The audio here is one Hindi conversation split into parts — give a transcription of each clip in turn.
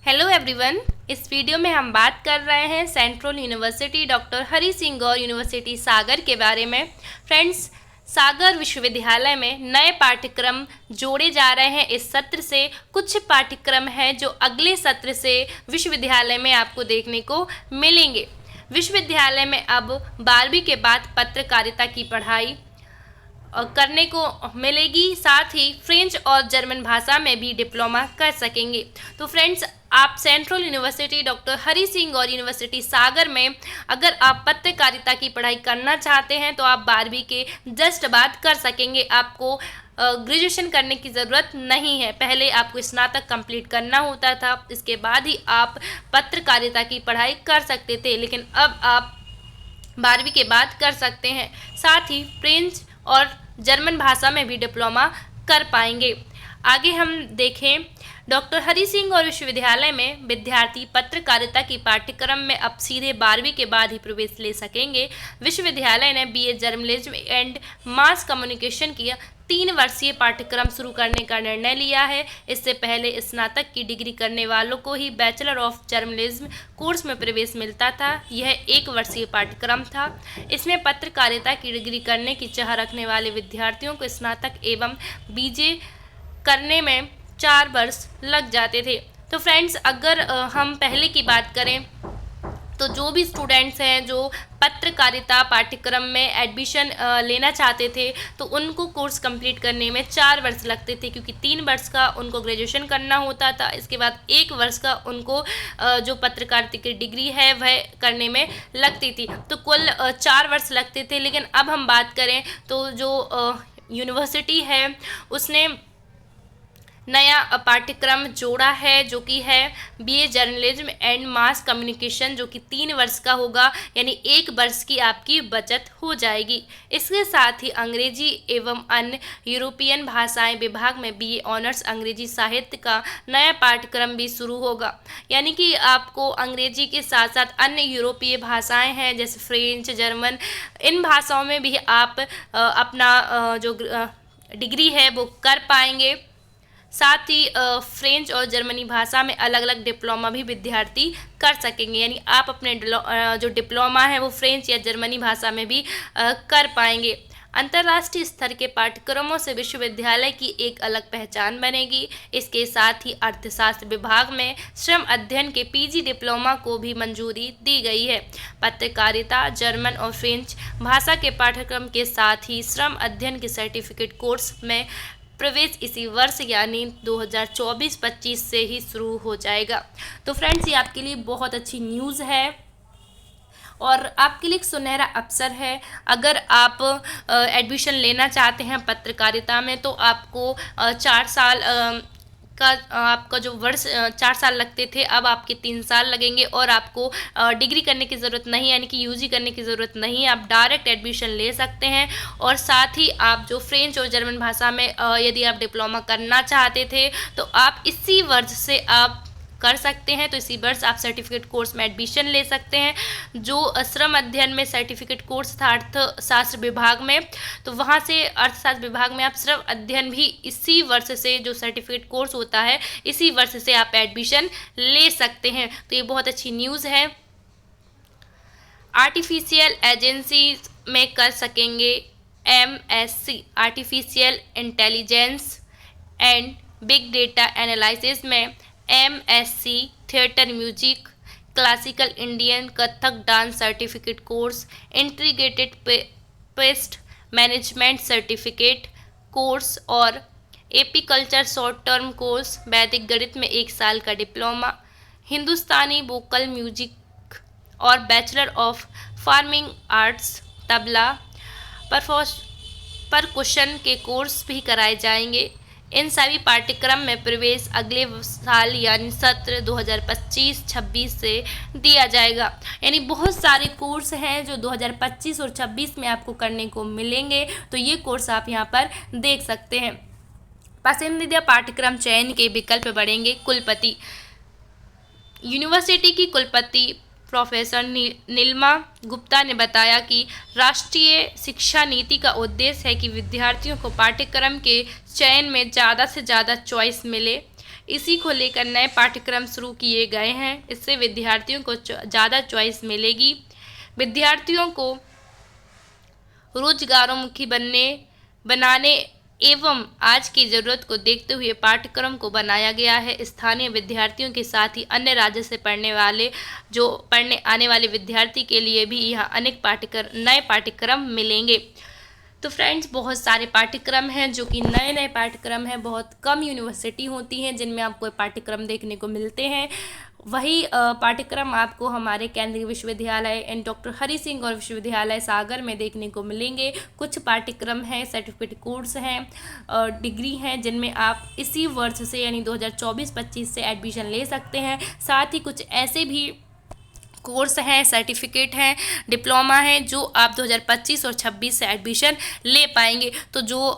Hello everyone. इस वीडियो में हम बात कर रहे हैं central university doctor Hari Singh Gour university Sagar के बारे में। फ्रेंड्स, सागर विश्वविद्यालय में नए पाठ्यक्रम जोड़े जा रहे हैं। इस सत्र से कुछ पाठ्यक्रम हैं जो अगले सत्र से विश्वविद्यालय में आपको देखने को मिलेंगे। विश्वविद्यालय में अब 12वीं के बाद पत्रकारिता की पढ़ाई करने को मिलेगी, साथ ही फ्रेंच और जर्मन भाषा में भी डिप्लोमा कर सकेंगे। तो फ्रेंड्स, आप central university doctor Hari Singh Gour university Sagar में अगर आप पत्रकारिता की पढ़ाई करना चाहते हैं तो आप 12वीं के जस्ट बाद कर सकेंगे। आपको ग्रेजुएशन करने की ज़रूरत नहीं है। पहले आपको स्नातक कंप्लीट करना होता था, इसके बाद ही आप पत्रकारिता की पढ़ाई कर सकते थे, लेकिन अब आप 12वीं के बाद कर सकते हैं। साथ ही फ्रेंच और जर्मन भाषा में भी डिप्लोमा कर पाएंगे। आगे हम देखें, डॉक्टर हरि सिंह गौर विश्वविद्यालय में विद्यार्थी पत्रकारिता की पाठ्यक्रम में अब सीधे 12वीं के बाद ही प्रवेश ले सकेंगे। विश्वविद्यालय ने BA journalism and mass communication की 3 वर्षीय पाठ्यक्रम शुरू करने का निर्णय लिया है। इससे पहले स्नातक की डिग्री करने वालों को ही बैचलर ऑफ जर्नलिज्म कोर्स में प्रवेश मिलता था। यह 1 वर्षीय पाठ्यक्रम था। इसमें पत्रकारिता की डिग्री करने की चाह रखने वाले विद्यार्थियों को स्नातक एवं बीजे करने में 4 वर्ष लग जाते थे। तो फ्रेंड्स, अगर हम पहले की बात करें तो जो भी स्टूडेंट्स हैं जो पत्रकारिता पाठ्यक्रम में एडमिशन लेना चाहते थे तो उनको कोर्स कंप्लीट करने में 4 वर्ष लगते थे, क्योंकि 3 वर्ष का उनको ग्रेजुएशन करना होता था। इसके बाद 1 वर्ष का उनको जो पत्रकारिता की डिग्री है वह करने में लगती थी। तो कुल 4 वर्ष लगते थे। लेकिन अब हम बात करें तो जो यूनिवर्सिटी है उसने नया पाठ्यक्रम जोड़ा है, जो कि है BA journalism and mass communication, जो कि 3 वर्ष का होगा, यानी 1 वर्ष की आपकी बचत हो जाएगी। इसके साथ ही अंग्रेजी एवं अन्य यूरोपियन भाषाएं विभाग में बीए ऑनर्स अंग्रेजी साहित्य का नया पाठ्यक्रम भी शुरू होगा। यानी कि आपको अंग्रेजी के साथ साथ अन्य यूरोपीय भाषाएं हैं जैसे फ्रेंच, जर्मन, इन भाषाओं में भी आप अपना जो डिग्री है वो कर पाएंगे। साथ ही फ्रेंच और जर्मनी भाषा में अलग अलग डिप्लोमा भी विद्यार्थी कर सकेंगे। यानी आप अपने जो डिप्लोमा है वो फ्रेंच या जर्मनी भाषा में भी कर पाएंगे। अंतर्राष्ट्रीय स्तर के पाठ्यक्रमों से विश्वविद्यालय की एक अलग पहचान बनेगी। इसके साथ ही अर्थशास्त्र विभाग में श्रम अध्ययन के पीजी डिप्लोमा को भी मंजूरी दी गई है। पत्रकारिता, जर्मन और फ्रेंच भाषा के पाठ्यक्रम के साथ ही श्रम अध्ययन के सर्टिफिकेट कोर्स में प्रवेश इसी वर्ष यानी 2024-25 से ही शुरू हो जाएगा। तो फ्रेंड्स, ये आपके लिए बहुत अच्छी न्यूज़ है और आपके लिए एक सुनहरा अवसर है। अगर आप एडमिशन लेना चाहते हैं पत्रकारिता में तो आपको 4 साल का आपका जो वर्ष 4 साल लगते थे, अब आपके 3 साल लगेंगे और आपको डिग्री करने की ज़रूरत नहीं, यानी कि यूजी करने की ज़रूरत नहीं। आप डायरेक्ट एडमिशन ले सकते हैं। और साथ ही आप जो फ्रेंच और जर्मन भाषा में यदि आप डिप्लोमा करना चाहते थे तो आप इसी वर्ष से आप कर सकते हैं। तो इसी वर्ष आप सर्टिफिकेट कोर्स में एडमिशन ले सकते हैं। जो श्रम अध्ययन में सर्टिफिकेट कोर्स था अर्थशास्त्र विभाग में, तो वहाँ से अर्थशास्त्र विभाग में आप श्रम अध्ययन भी इसी वर्ष से, जो सर्टिफिकेट कोर्स होता है, इसी वर्ष से आप एडमिशन ले सकते हैं। तो ये बहुत अच्छी न्यूज़ है। आर्टिफिशियल एजेंसीज में कर सकेंगे MSc, artificial intelligence and big data analysis में MSc theatre music, classical Indian Kathak dance certificate course, integrated pest management certificate course और एपीकल्चर शॉर्ट टर्म कोर्स, वैदिक गणित में 1 साल का डिप्लोमा, हिंदुस्तानी वोकल म्यूजिक और bachelor of performing arts, tabla, percussion के कोर्स भी कराए जाएंगे। इन सभी पाठ्यक्रम में प्रवेश अगले साल यानी सत्र 2025-26 से दिया जाएगा। यानी बहुत सारे कोर्स हैं जो 2025 और 26 में आपको करने को मिलेंगे। तो ये कोर्स आप यहाँ पर देख सकते हैं। पसंदीदा पाठ्यक्रम चयन के विकल्प बढ़ेंगे। कुलपति, यूनिवर्सिटी की कुलपति प्रोफेसर नीलिमा गुप्ता ने बताया कि राष्ट्रीय शिक्षा नीति का उद्देश्य है कि विद्यार्थियों को पाठ्यक्रम के चयन में ज़्यादा से ज़्यादा चॉइस मिले। इसी को लेकर नए पाठ्यक्रम शुरू किए गए हैं। इससे विद्यार्थियों को ज़्यादा चॉइस मिलेगी। विद्यार्थियों को रोजगारोन्मुखी बनाने एवं आज की ज़रूरत को देखते हुए पाठ्यक्रम को बनाया गया है। स्थानीय विद्यार्थियों के साथ ही अन्य राज्य से पढ़ने आने वाले विद्यार्थी के लिए भी यहाँ अनेक नए पाठ्यक्रम मिलेंगे। तो फ्रेंड्स, बहुत सारे पाठ्यक्रम हैं जो कि नए नए पाठ्यक्रम हैं। बहुत कम यूनिवर्सिटी होती हैं जिनमें आपको पाठ्यक्रम देखने को मिलते हैं। वही पाठ्यक्रम आपको हमारे केंद्रीय विश्वविद्यालय एंड डॉक्टर हरि सिंह गौर विश्वविद्यालय सागर में देखने को मिलेंगे। कुछ पाठ्यक्रम हैं, सर्टिफिकेट कोर्स हैं, डिग्री हैं, जिनमें आप इसी वर्ष से यानी 2024-25 से एडमिशन ले सकते हैं। साथ ही कुछ ऐसे भी कोर्स हैं, सर्टिफिकेट हैं, डिप्लोमा हैं जो आप 2025 और 26 से एडमिशन ले पाएंगे। तो जो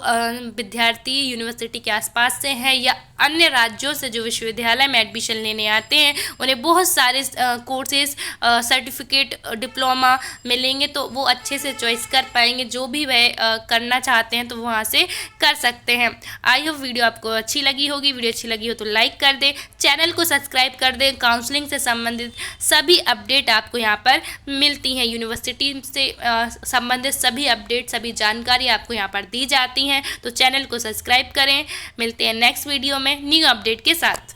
विद्यार्थी यूनिवर्सिटी के आसपास से हैं या अन्य राज्यों से जो विश्वविद्यालय में एडमिशन लेने आते हैं, उन्हें बहुत सारे कोर्सेज, सर्टिफिकेट, डिप्लोमा मिलेंगे। तो वो अच्छे से चॉइस कर पाएंगे। जो भी वह करना चाहते हैं तो वहाँ से कर सकते हैं। आई होप वीडियो आपको अच्छी लगी होगी। वीडियो अच्छी लगी हो तो लाइक कर दें, चैनल को सब्सक्राइब कर दें। काउंसलिंग से संबंधित सभी अपडेट आपको यहाँ पर मिलती हैं। यूनिवर्सिटी से संबंधित सभी अपडेट, सभी जानकारी आपको यहाँ पर दी जाती हैं। तो चैनल को सब्सक्राइब करें। मिलते हैं नेक्स्ट वीडियो में न्यू अपडेट के साथ।